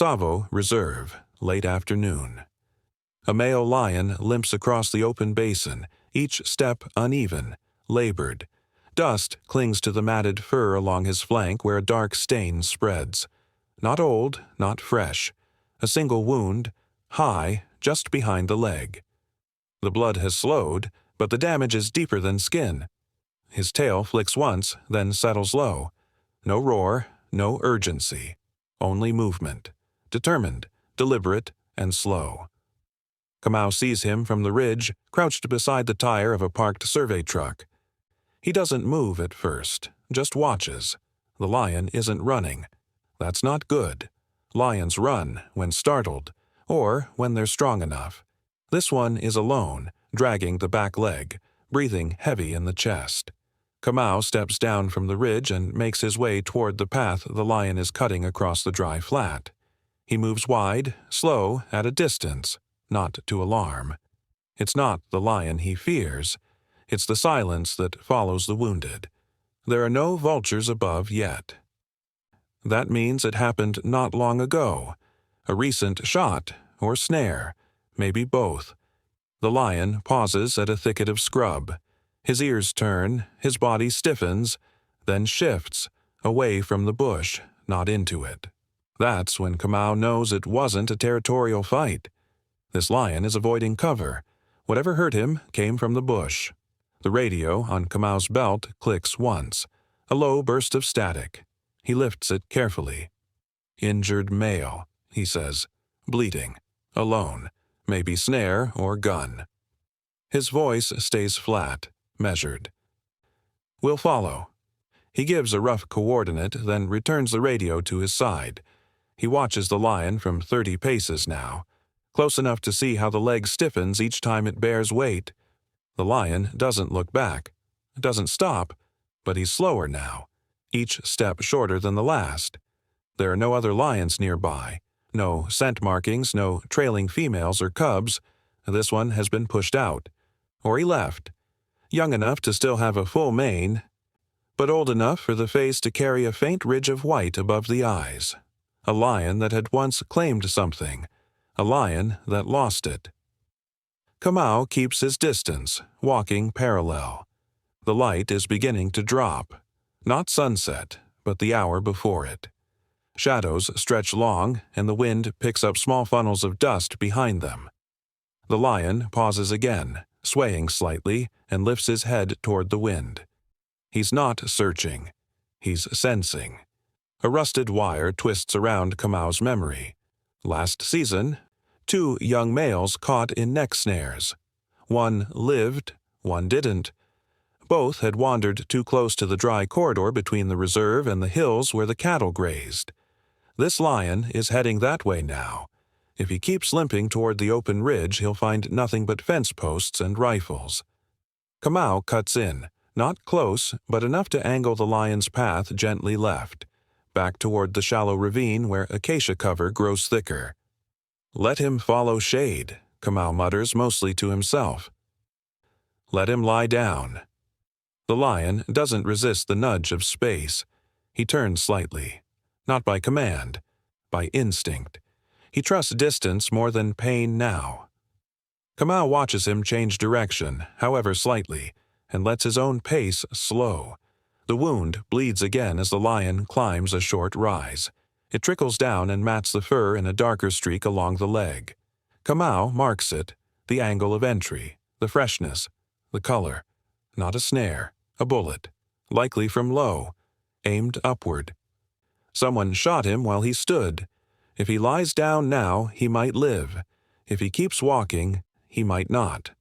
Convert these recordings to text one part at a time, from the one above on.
Savo Reserve, late afternoon. A male lion limps across the open basin, each step uneven, labored. Dust clings to the matted fur along his flank where a dark stain spreads. Not old, not fresh. A single wound, high, just behind the leg. The blood has slowed, but the damage is deeper than skin. His tail flicks once, then settles low. No roar, no urgency. Only movement. Determined, deliberate, and slow. Kamau sees him from the ridge, crouched beside the tire of a parked survey truck. He doesn't move at first, just watches. The lion isn't running. That's not good. Lions run when startled, or when they're strong enough. This one is alone, dragging the back leg, breathing heavy in the chest. Kamau steps down from the ridge and makes his way toward the path the lion is cutting across the dry flat. He moves wide, slow, at a distance, not to alarm. It's not the lion he fears. It's the silence that follows the wounded. There are no vultures above yet. That means it happened not long ago. A recent shot, or snare, maybe both. The lion pauses at a thicket of scrub. His ears turn, his body stiffens, then shifts, away from the bush, not into it. That's when Kamau knows it wasn't a territorial fight. This lion is avoiding cover. Whatever hurt him came from the bush. The radio on Kamau's belt clicks once. A low burst of static. He lifts it carefully. Injured male, he says. Bleeding. Alone. Maybe snare or gun. His voice stays flat, measured. We'll follow. He gives a rough coordinate, then returns the radio to his side. He watches the lion from 30 paces now, close enough to see how the leg stiffens each time it bears weight. The lion doesn't look back, doesn't stop, but he's slower now, each step shorter than the last. There are no other lions nearby, no scent markings, no trailing females or cubs. This one has been pushed out, or he left, young enough to still have a full mane, but old enough for the face to carry a faint ridge of white above the eyes. A lion that had once claimed something, a lion that lost it. Kamau keeps his distance, walking parallel. The light is beginning to drop. Not sunset, but the hour before it. Shadows stretch long, and the wind picks up small funnels of dust behind them. The lion pauses again, swaying slightly, and lifts his head toward the wind. He's not searching. He's sensing. A rusted wire twists around Kamau's memory. Last season, 2 young males caught in neck snares. One lived, one didn't. Both had wandered too close to the dry corridor between the reserve and the hills where the cattle grazed. This lion is heading that way now. If he keeps limping toward the open ridge, he'll find nothing but fence posts and rifles. Kamau cuts in, not close, but enough to angle the lion's path gently left, back toward the shallow ravine where acacia cover grows thicker. Let him follow shade, Kamau mutters mostly to himself. Let him lie down. The lion doesn't resist the nudge of space. He turns slightly. Not by command, by instinct. He trusts distance more than pain now. Kamau watches him change direction, however slightly, and lets his own pace slow. The wound bleeds again as the lion climbs a short rise. It trickles down and mats the fur in a darker streak along the leg. Kamau marks it, the angle of entry, the freshness, the color. Not a snare, a bullet, likely from low, aimed upward. Someone shot him while he stood. If he lies down now, he might live. If he keeps walking, he might not.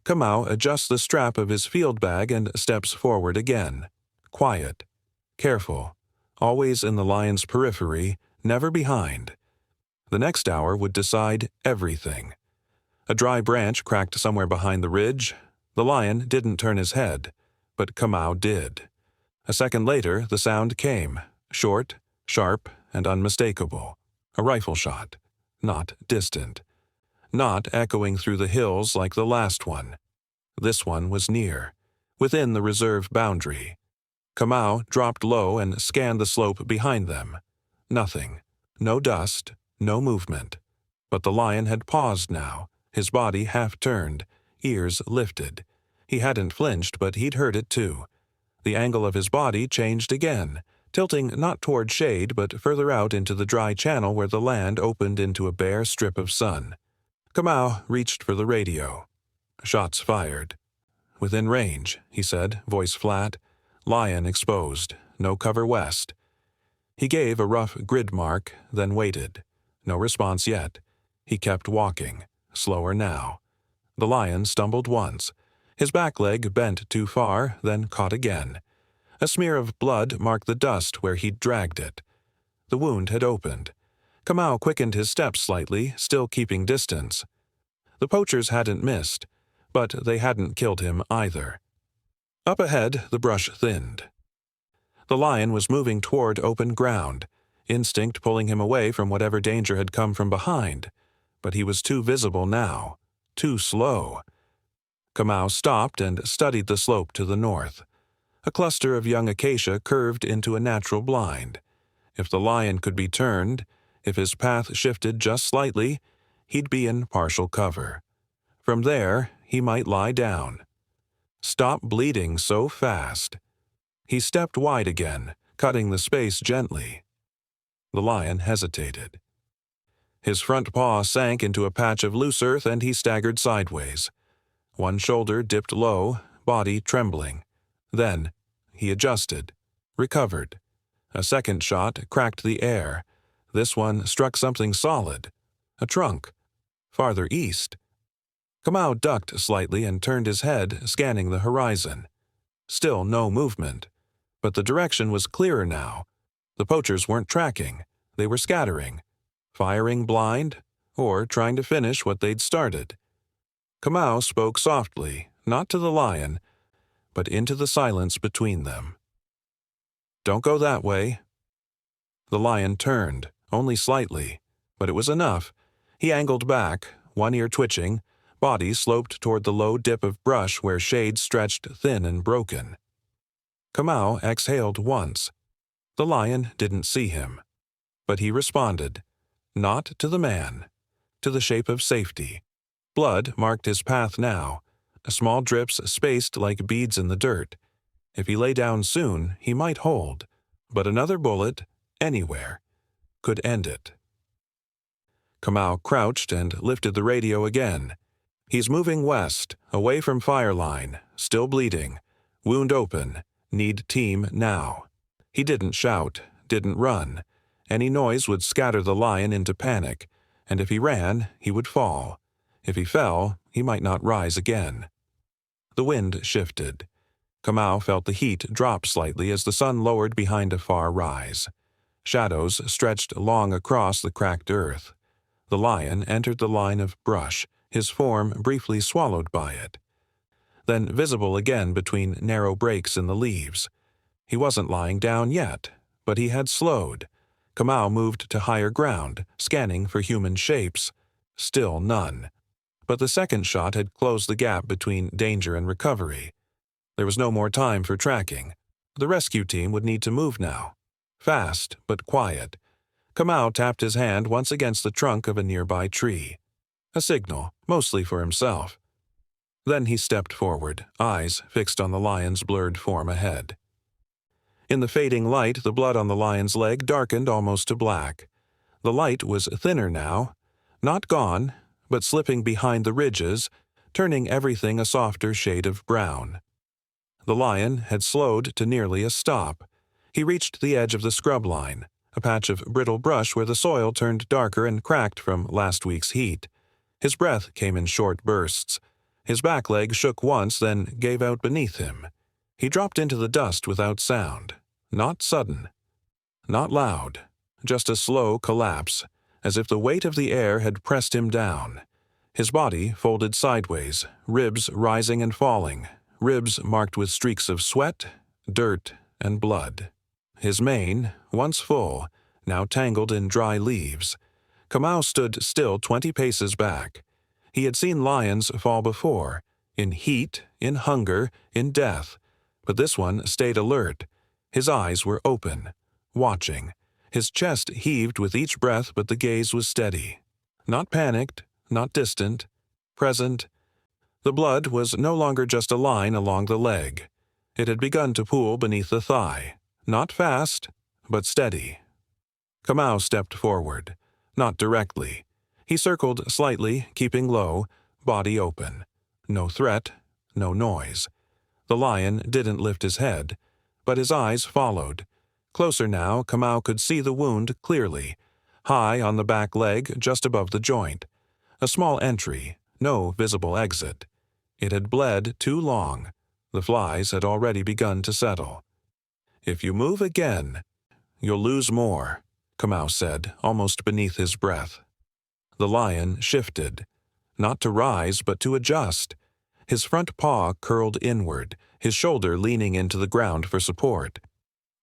Kamau adjusts the strap of his field bag and steps forward again. Quiet, careful, always in the lion's periphery, never behind. The next hour would decide everything. A dry branch cracked somewhere behind the ridge. The lion didn't turn his head, but Kamau did. A second later, the sound came, short, sharp, and unmistakable. A rifle shot, not distant. Not echoing through the hills like the last one. This one was near, within the reserve boundary. Kamau dropped low and scanned the slope behind them. Nothing. No dust, no movement. But the lion had paused now, his body half-turned, ears lifted. He hadn't flinched, but he'd heard it too. The angle of his body changed again, tilting not toward shade but further out into the dry channel where the land opened into a bare strip of sun. Kamau reached for the radio. Shots fired. "Within range," he said, voice flat. "Lion exposed. No cover west." He gave a rough grid mark, then waited. No response yet. He kept walking, slower now. The lion stumbled once. His back leg bent too far, then caught again. A smear of blood marked the dust where he'd dragged it. The wound had opened. Kamau quickened his steps slightly, still keeping distance. The poachers hadn't missed, but they hadn't killed him either. Up ahead, the brush thinned. The lion was moving toward open ground, instinct pulling him away from whatever danger had come from behind. But he was too visible now, too slow. Kamau stopped and studied the slope to the north. A cluster of young acacia curved into a natural blind. If the lion could be turned, if his path shifted just slightly, he'd be in partial cover. From there, he might lie down. Stop bleeding so fast. He stepped wide again, cutting the space gently. The lion hesitated. His front paw sank into a patch of loose earth and he staggered sideways. One shoulder dipped low, body trembling. Then he adjusted, recovered. A second shot cracked the air. This one struck something solid. A trunk. Farther east. Kamau ducked slightly and turned his head, scanning the horizon. Still no movement. But the direction was clearer now. The poachers weren't tracking. They were scattering. Firing blind, or trying to finish what they'd started. Kamau spoke softly, not to the lion, but into the silence between them. "Don't go that way." The lion turned, only slightly, but it was enough. He angled back, one ear twitching, body sloped toward the low dip of brush where shade stretched thin and broken. Kamau exhaled once. The lion didn't see him. But he responded. Not to the man. To the shape of safety. Blood marked his path now. Small drips spaced like beads in the dirt. If he lay down soon, he might hold. But another bullet, anywhere, could end it. Kamau crouched and lifted the radio again. He's moving west, away from fire line, still bleeding. Wound open. Need team now. He didn't shout, didn't run. Any noise would scatter the lion into panic, and if he ran, he would fall. If he fell, he might not rise again. The wind shifted. Kamau felt the heat drop slightly as the sun lowered behind a far rise. Shadows stretched long across the cracked earth. The lion entered the line of brush, his form briefly swallowed by it. Then visible again between narrow breaks in the leaves. He wasn't lying down yet, but he had slowed. Kamau moved to higher ground, scanning for human shapes. Still none. But the second shot had closed the gap between danger and recovery. There was no more time for tracking. The rescue team would need to move now. Fast, but quiet. Kamau tapped his hand once against the trunk of a nearby tree. A signal, mostly for himself. Then he stepped forward, eyes fixed on the lion's blurred form ahead. In the fading light, the blood on the lion's leg darkened almost to black. The light was thinner now, not gone, but slipping behind the ridges, turning everything a softer shade of brown. The lion had slowed to nearly a stop. He reached the edge of the scrub line, a patch of brittle brush where the soil turned darker and cracked from last week's heat. His breath came in short bursts. His back leg shook once, then gave out beneath him. He dropped into the dust without sound. Not sudden. Not loud. Just a slow collapse, as if the weight of the air had pressed him down. His body folded sideways, ribs rising and falling, ribs marked with streaks of sweat, dirt, and blood. His mane, once full, now tangled in dry leaves. Kamau stood still 20 paces back. He had seen lions fall before, in heat, in hunger, in death, but this one stayed alert. His eyes were open, watching, His chest heaved with each breath, but the gaze was steady. Not panicked, not distant, present. The blood was no longer just a line along the leg. It had begun to pool beneath the thigh. Not fast, but steady. Kamau stepped forward. Not directly. He circled slightly, keeping low, body open. No threat, no noise. The lion didn't lift his head, but his eyes followed. Closer now, Kamau could see the wound clearly, high on the back leg just above the joint. A small entry, no visible exit. It had bled too long. The flies had already begun to settle. "If you move again, you'll lose more," Kamau said, almost beneath his breath. The lion shifted, not to rise but to adjust. His front paw curled inward, his shoulder leaning into the ground for support.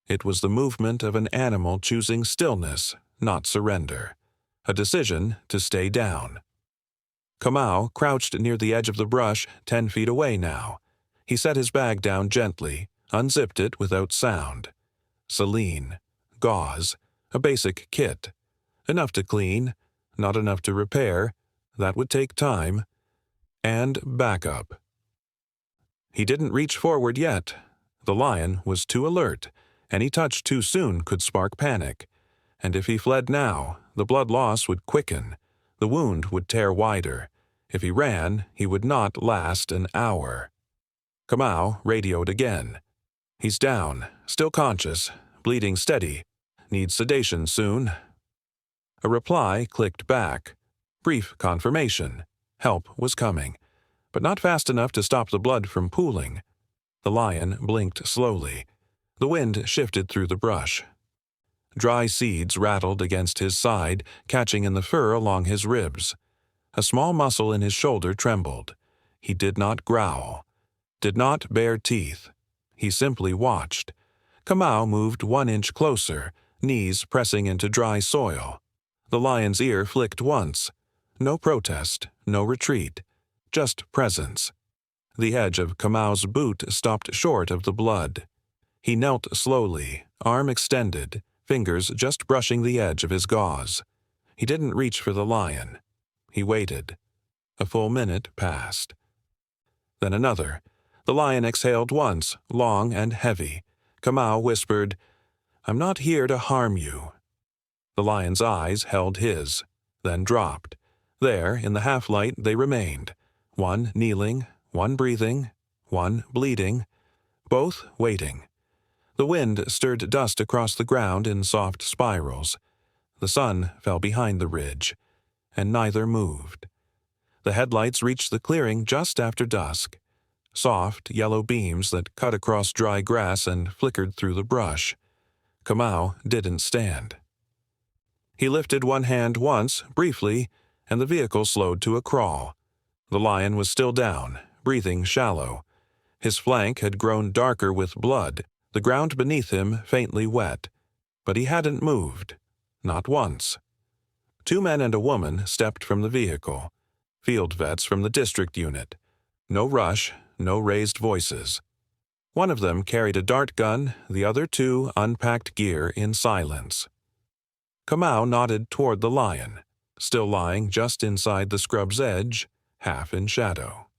It was the movement of an animal choosing stillness, not surrender. A decision to stay down. Kamau crouched near the edge of the brush, 10 feet away now. He set his bag down gently, unzipped it without sound. Saline, gauze, a basic kit. Enough to clean, not enough to repair. That would take time. And backup. He didn't reach forward yet. The lion was too alert. Any touch too soon could spark panic. And if he fled now, the blood loss would quicken. The wound would tear wider. If he ran, he would not last an hour. Kamau radioed again. "He's down, still conscious, bleeding steady. Needs sedation soon." A reply clicked back. Brief confirmation. Help was coming, but not fast enough to stop the blood from pooling. The lion blinked slowly. The wind shifted through the brush. Dry seeds rattled against his side, catching in the fur along his ribs. A small muscle in his shoulder trembled. He did not growl, did not bare teeth. He simply watched. Kamau moved 1 inch closer, knees pressing into dry soil. The lion's ear flicked once. No protest, no retreat, just presence. The edge of Kamau's boot stopped short of the blood. He knelt slowly, arm extended, fingers just brushing the edge of his gauze. He didn't reach for the lion. He waited. A full minute passed. Then another. The lion exhaled once, long and heavy. Kamau whispered, "I'm not here to harm you." The lion's eyes held his, then dropped. There, in the half-light, they remained. One kneeling, one breathing, one bleeding, both waiting. The wind stirred dust across the ground in soft spirals. The sun fell behind the ridge, and neither moved. The headlights reached the clearing just after dusk. Soft, yellow beams that cut across dry grass and flickered through the brush. Kamau didn't stand. He lifted one hand once, briefly, and the vehicle slowed to a crawl. The lion was still down, breathing shallow. His flank had grown darker with blood, the ground beneath him faintly wet. But he hadn't moved. Not once. 2 men and a woman stepped from the vehicle. Field vets from the district unit. No rush, no raised voices. One of them carried a dart gun, the other 2 unpacked gear in silence. Kamau nodded toward the lion, still lying just inside the scrub's edge, half in shadow.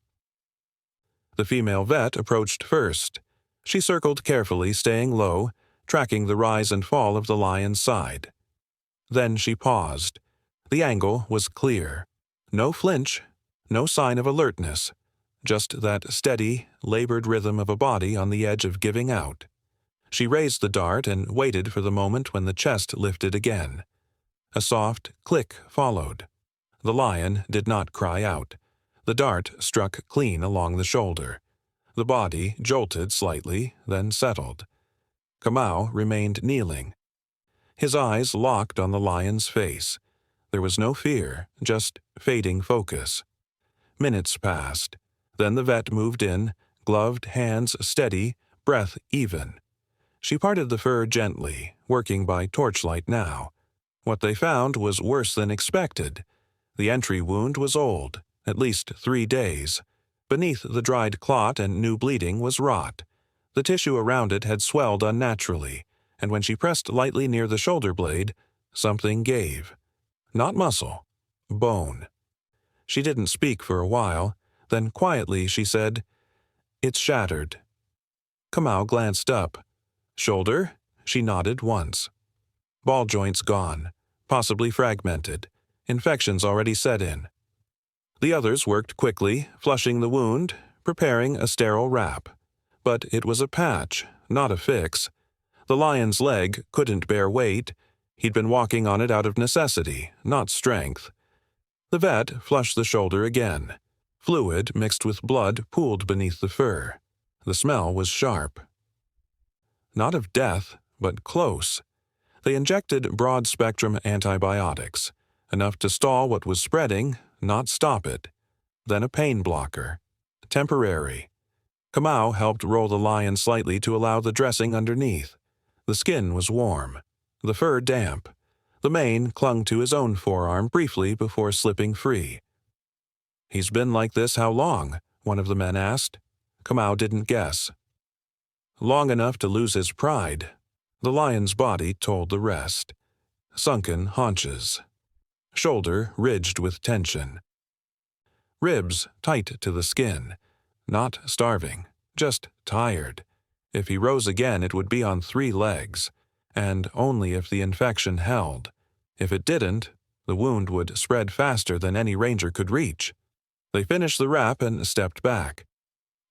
The female vet approached first. She circled carefully, staying low, tracking the rise and fall of the lion's side. Then she paused. The angle was clear. No flinch, no sign of alertness, just that steady, labored rhythm of a body on the edge of giving out. She raised the dart and waited for the moment when the chest lifted again. A soft click followed. The lion did not cry out. The dart struck clean along the shoulder. The body jolted slightly, then settled. Kamau remained kneeling. His eyes locked on the lion's face. There was no fear, just fading focus. Minutes passed. Then the vet moved in, gloved hands steady, breath even. She parted the fur gently, working by torchlight now. What they found was worse than expected. The entry wound was old, at least 3 days. Beneath the dried clot and new bleeding was rot. The tissue around it had swelled unnaturally, and when she pressed lightly near the shoulder blade, something gave. Not muscle, bone. She didn't speak for a while, then quietly she said, "It's shattered." Kamau glanced up. "Shoulder?" She nodded once. Ball joints gone, possibly fragmented. Infections already set in. The others worked quickly, flushing the wound, preparing a sterile wrap. But it was a patch, not a fix. The lion's leg couldn't bear weight. He'd been walking on it out of necessity, not strength. The vet flushed the shoulder again. Fluid mixed with blood pooled beneath the fur. The smell was sharp. Not of death, but close. They injected broad-spectrum antibiotics, enough to stall what was spreading, not stop it. Then a pain blocker. Temporary. Kamau helped roll the lion slightly to allow the dressing underneath. The skin was warm, the fur damp. The mane clung to his own forearm briefly before slipping free. "He's been like this how long?" one of the men asked. Kamau didn't guess. Long enough to lose his pride. The lion's body told the rest. Sunken haunches. Shoulder ridged with tension. Ribs tight to the skin. Not starving, just tired. If he rose again, it would be on 3 legs, and only if the infection held. If it didn't, the wound would spread faster than any ranger could reach. They finished the wrap and stepped back.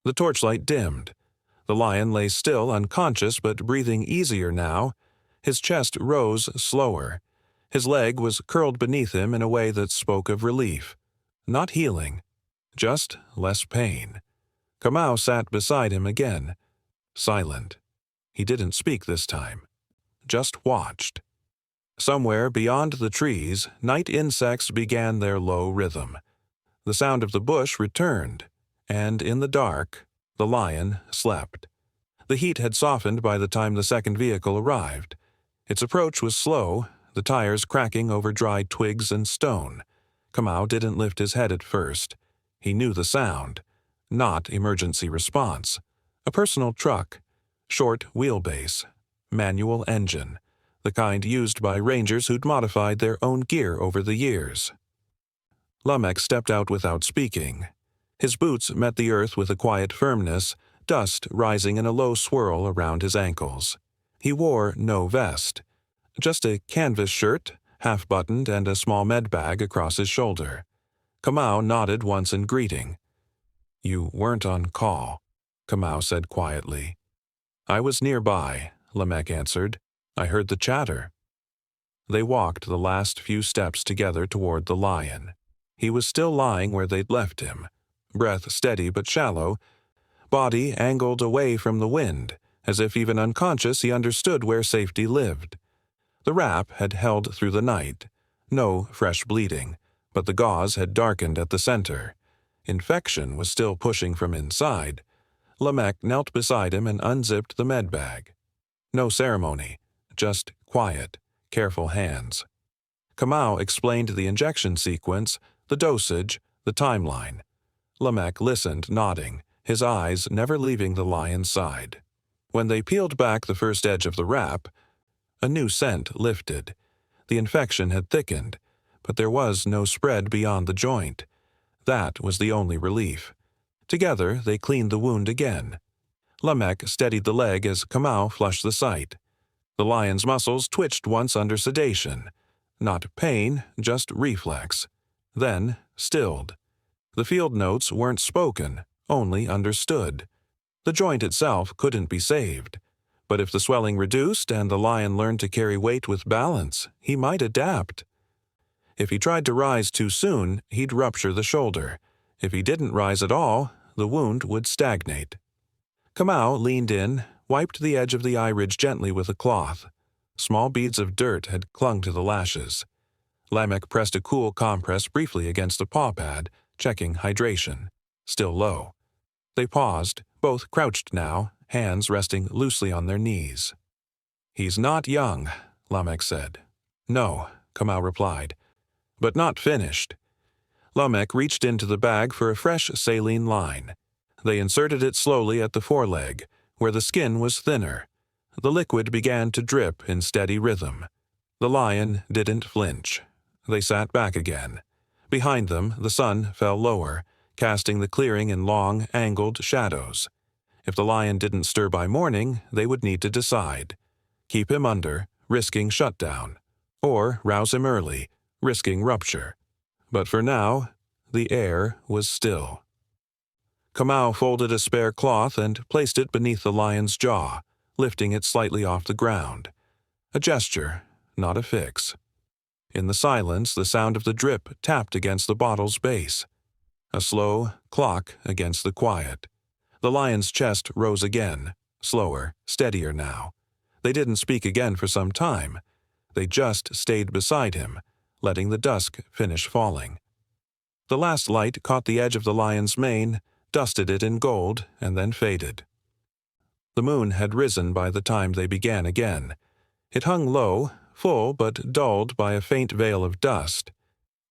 The torchlight dimmed. The lion lay still, unconscious but breathing easier now. His chest rose slower. His leg was curled beneath him in a way that spoke of relief. Not healing, just less pain. Kamau sat beside him again, silent. He didn't speak this time, just watched. Somewhere beyond the trees, night insects began their low rhythm. The sound of the bush returned, and in the dark, the lion slept. The heat had softened by the time the second vehicle arrived. Its approach was slow, the tires cracking over dry twigs and stone. Kamau didn't lift his head at first. He knew the sound. Not emergency response. A personal truck. Short wheelbase. Manual engine. The kind used by rangers who'd modified their own gear over the years. Lamek stepped out without speaking. His boots met the earth with a quiet firmness, dust rising in a low swirl around his ankles. He wore no vest. Just a canvas shirt, half-buttoned, and a small med bag across his shoulder. Kamau nodded once in greeting. "You weren't on call," Kamau said quietly. "I was nearby," Lamek answered. "I heard the chatter." They walked the last few steps together toward the lion. He was still lying where they'd left him, breath steady but shallow, body angled away from the wind, as if even unconscious he understood where safety lived. The wrap had held through the night. No fresh bleeding, but the gauze had darkened at the center. Infection was still pushing from inside. Lamek knelt beside him and unzipped the med bag. No ceremony, just quiet, careful hands. Kamau explained the injection sequence, the dosage, the timeline. Lamek listened, nodding, his eyes never leaving the lion's side. When they peeled back the first edge of the wrap, a new scent lifted. The infection had thickened, but there was no spread beyond the joint. That was the only relief. Together, they cleaned the wound again. Lamek steadied the leg as Kamau flushed the site. The lion's muscles twitched once under sedation. Not pain, just reflex. Then stilled. The field notes weren't spoken, only understood. The joint itself couldn't be saved. But if the swelling reduced and the lion learned to carry weight with balance, he might adapt. If he tried to rise too soon, he'd rupture the shoulder. If he didn't rise at all, the wound would stagnate. Kamau leaned in, wiped the edge of the eye ridge gently with a cloth. Small beads of dirt had clung to the lashes. Lamek pressed a cool compress briefly against the paw pad, checking hydration. Still low. They paused, both crouched now, hands resting loosely on their knees. "He's not young," Lamek said. "No," Kamau replied, "but not finished." Lamek reached into the bag for a fresh saline line. They inserted it slowly at the foreleg, where the skin was thinner. The liquid began to drip in steady rhythm. The lion didn't flinch. They sat back again. Behind them, the sun fell lower, casting the clearing in long, angled shadows. If the lion didn't stir by morning, they would need to decide. Keep him under, risking shutdown, or rouse him early, risking rupture. But for now, the air was still. Kamau folded a spare cloth and placed it beneath the lion's jaw, lifting it slightly off the ground. A gesture, not a fix. In the silence, the sound of the drip tapped against the bottle's base. A slow clock against the quiet. The lion's chest rose again, slower, steadier now. They didn't speak again for some time. They just stayed beside him, letting the dusk finish falling. The last light caught the edge of the lion's mane, dusted it in gold, and then faded. The moon had risen by the time they began again. It hung low, full but dulled by a faint veil of dust.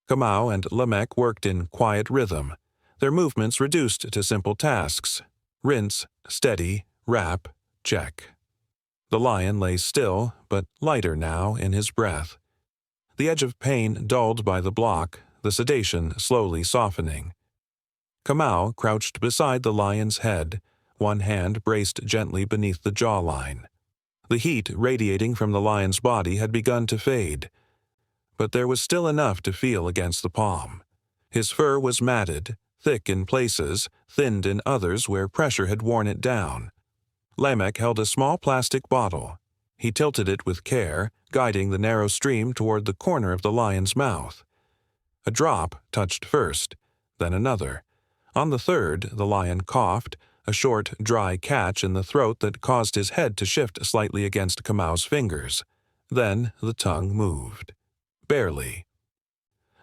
Kamau and Lamech worked in quiet rhythm, their movements reduced to simple tasks: rinse, steady, wrap, check. The lion lay still, but lighter now in his breath. The edge of pain dulled by the block, the sedation slowly softening. Kamau crouched beside the lion's head, one hand braced gently beneath the jawline. The heat radiating from the lion's body had begun to fade, but there was still enough to feel against the palm. His fur was matted, thick in places, thinned in others where pressure had worn it down. Lamech held a small plastic bottle. He tilted it with care, guiding the narrow stream toward the corner of the lion's mouth. A drop touched first, then another. On the third, the lion coughed, a short, dry catch in the throat that caused his head to shift slightly against Kamau's fingers. Then the tongue moved. Barely.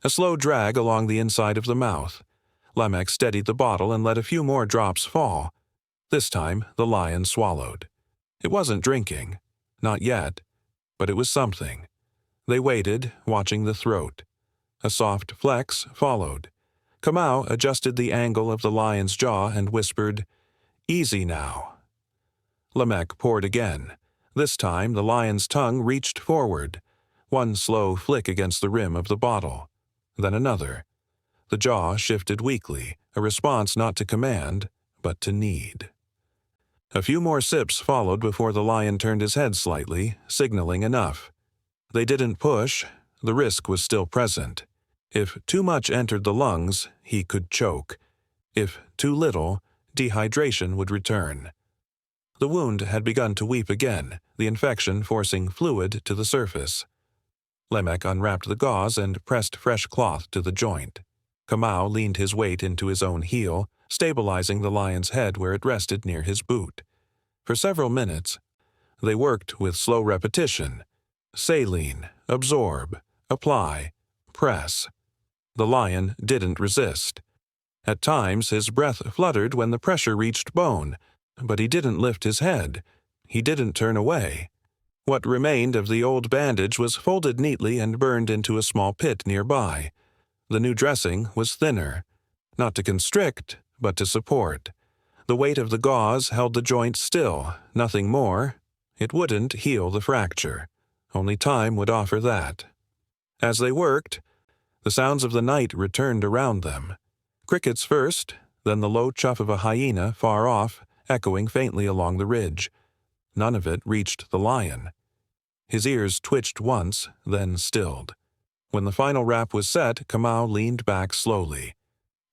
A slow drag along the inside of the mouth. Lamech steadied the bottle and let a few more drops fall. This time, the lion swallowed. It wasn't drinking. Not yet. But it was something. They waited, watching the throat. A soft flex followed. Kamau adjusted the angle of the lion's jaw and whispered, "Easy now." Lamech poured again. This time, the lion's tongue reached forward. One slow flick against the rim of the bottle. Then another. The jaw shifted weakly, a response not to command, but to need. A few more sips followed before the lion turned his head slightly, signaling enough. They didn't push. The risk was still present. If too much entered the lungs, he could choke. If too little, dehydration would return. The wound had begun to weep again, the infection forcing fluid to the surface. Lamech unwrapped the gauze and pressed fresh cloth to the joint. Kamau leaned his weight into his own heel, stabilizing the lion's head where it rested near his boot. For several minutes, they worked with slow repetition. Saline, absorb, apply, press. The lion didn't resist. At times, his breath fluttered when the pressure reached bone, but he didn't lift his head. He didn't turn away. What remained of the old bandage was folded neatly and burned into a small pit nearby. The new dressing was thinner, not to constrict, but to support. The weight of the gauze held the joint still, nothing more. It wouldn't heal the fracture. Only time would offer that. As they worked, the sounds of the night returned around them. Crickets first, then the low chuff of a hyena far off, echoing faintly along the ridge. None of it reached the lion. His ears twitched once, then stilled. When the final wrap was set, Kamau leaned back slowly.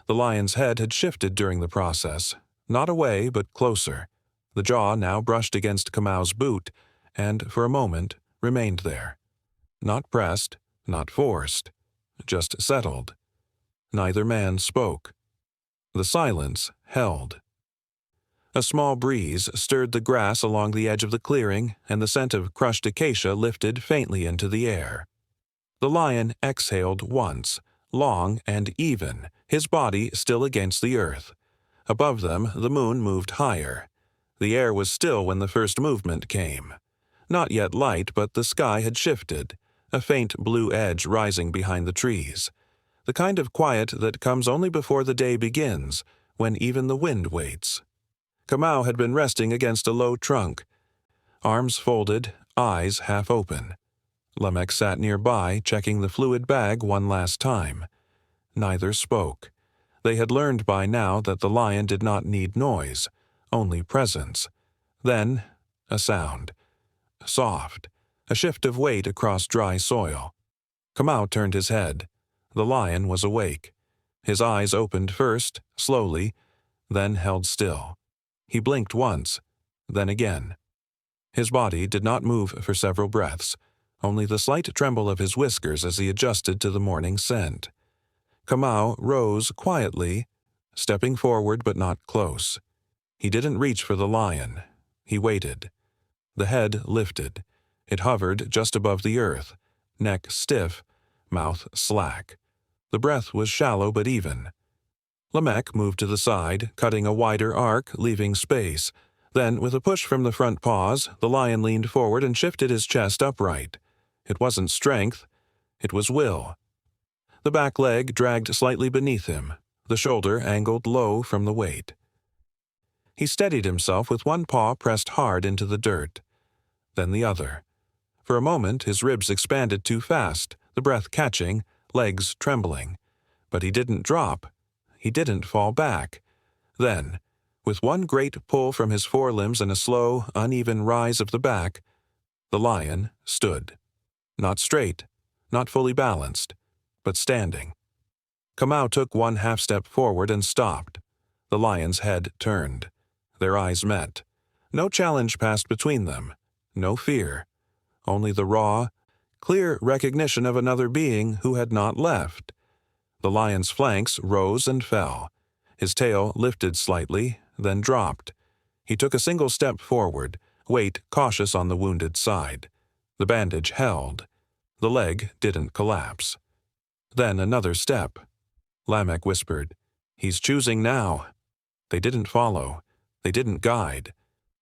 The lion's head had shifted during the process, not away but closer. The jaw now brushed against Kamau's boot, and for a moment remained there. Not pressed, not forced, just settled. Neither man spoke. The silence held. A small breeze stirred the grass along the edge of the clearing, and the scent of crushed acacia lifted faintly into the air. The lion exhaled once, long and even, his body still against the earth. Above them, the moon moved higher. The air was still when the first movement came. Not yet light, but the sky had shifted, a faint blue edge rising behind the trees. The kind of quiet that comes only before the day begins, when even the wind waits. Kamau had been resting against a low trunk. arms folded, eyes half open. Lamech sat nearby, checking the fluid bag one last time. Neither spoke. They had learned by now that the lion did not need noise, only presence. Then, a sound. Soft. A shift of weight across dry soil. Kamau turned his head. The lion was awake. His eyes opened first, slowly, then held still. He blinked once, then again. His body did not move for several breaths, only the slight tremble of his whiskers as he adjusted to the morning scent. Kamau rose quietly, stepping forward but not close. He didn't reach for the lion. He waited. The head lifted. It hovered just above the earth, neck stiff, mouth slack. The breath was shallow but even. Lamech moved to the side, cutting a wider arc, leaving space. Then, with a push from the front paws, the lion leaned forward and shifted his chest upright. It wasn't strength. It was will. The back leg dragged slightly beneath him, the shoulder angled low from the weight. He steadied himself with one paw pressed hard into the dirt. Then the other. For a moment, his ribs expanded too fast, the breath catching, legs trembling. But he didn't drop. He didn't fall back. Then, with one great pull from his forelimbs and a slow, uneven rise of the back, the lion stood. Not straight, not fully balanced, but standing. Kamau took one half-step forward and stopped. The lion's head turned. Their eyes met. No challenge passed between them. No fear. Only the raw, clear recognition of another being who had not left. The lion's flanks rose and fell. His tail lifted slightly, then dropped. He took a single step forward, weight cautious on the wounded side. The bandage held. The leg didn't collapse. Then another step. Lamech whispered, "He's choosing now." They didn't follow. They didn't guide.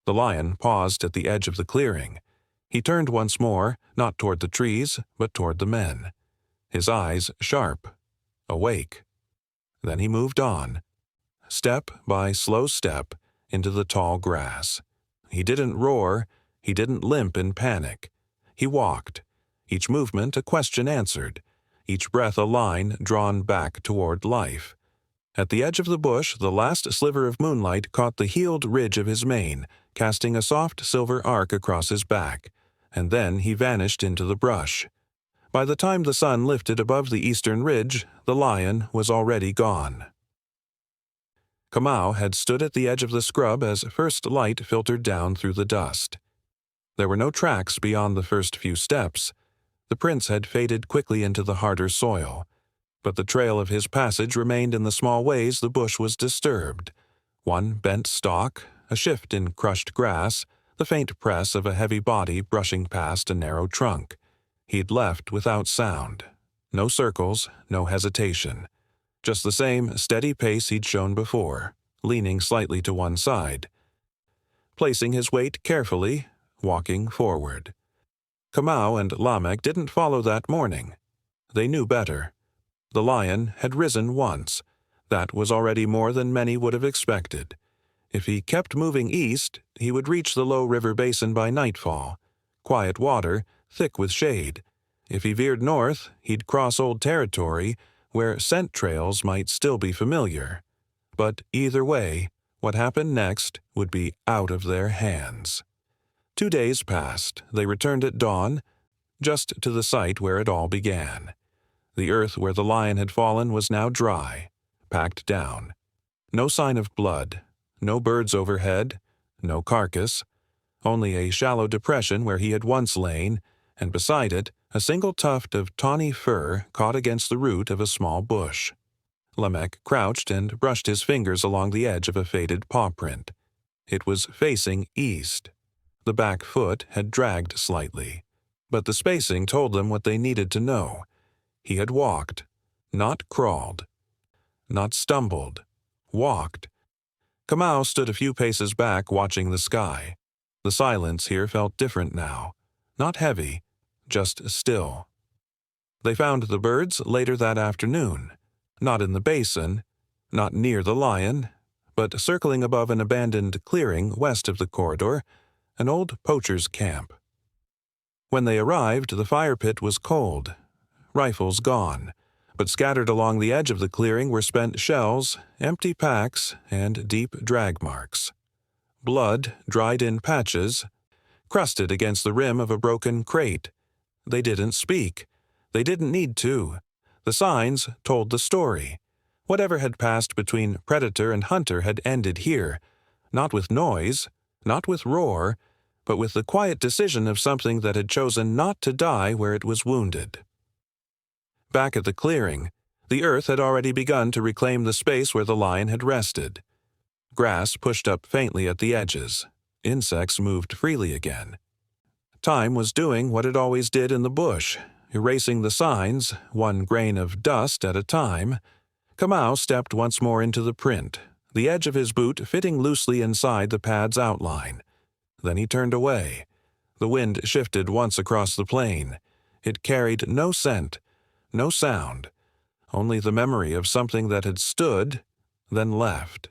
The lion paused at the edge of the clearing. He turned once more, not toward the trees, but toward the men. His eyes sharp, awake. Then he moved on, step by slow step, into the tall grass. He didn't roar. He didn't limp in panic. He walked, each movement a question answered, each breath a line drawn back toward life. At the edge of the bush, the last sliver of moonlight caught the heeled ridge of his mane, casting a soft silver arc across his back, and then he vanished into the brush. By the time the sun lifted above the eastern ridge, the lion was already gone. Kamau had stood at the edge of the scrub as first light filtered down through the dust. There were no tracks beyond the first few steps. The prints had faded quickly into the harder soil, but the trail of his passage remained in the small ways the bush was disturbed. One bent stalk, a shift in crushed grass, the faint press of a heavy body brushing past a narrow trunk. He'd left without sound. No circles, no hesitation. Just the same steady pace he'd shown before, leaning slightly to one side. Placing his weight carefully, walking forward. Kamau and Lamech didn't follow that morning. They knew better. The lion had risen once. That was already more than many would have expected. If he kept moving east, he would reach the low river basin by nightfall. Quiet water, thick with shade. If he veered north, he'd cross old territory, where scent trails might still be familiar. But either way, what happened next would be out of their hands. 2 days passed. They returned at dawn, just to the site where it all began. The earth where the lion had fallen was now dry, packed down. No sign of blood, no birds overhead, no carcass, only a shallow depression where he had once lain, and beside it, a single tuft of tawny fur caught against the root of a small bush. Lamech crouched and brushed his fingers along the edge of a faded paw print. It was facing east. The back foot had dragged slightly, but the spacing told them what they needed to know. He had walked, not crawled, not stumbled, walked. Kamau stood a few paces back watching the sky. The silence here felt different now, not heavy, just still. They found the birds later that afternoon, not in the basin, not near the lion, but circling above an abandoned clearing west of the corridor, an old poachers' camp. When they arrived, the fire pit was cold, rifles gone, but scattered along the edge of the clearing were spent shells, empty packs, and deep drag marks. Blood, dried in patches, crusted against the rim of a broken crate. They didn't speak. They didn't need to. The signs told the story. Whatever had passed between predator and hunter had ended here, not with noise, not with roar, but with the quiet decision of something that had chosen not to die where it was wounded. Back at the clearing, the earth had already begun to reclaim the space where the lion had rested. Grass pushed up faintly at the edges. Insects moved freely again. Time was doing what it always did in the bush, erasing the signs, one grain of dust at a time. Kamau stepped once more into the print, the edge of his boot fitting loosely inside the pad's outline. Then he turned away. The wind shifted once across the plain. It carried no scent, no sound, only the memory of something that had stood, then left.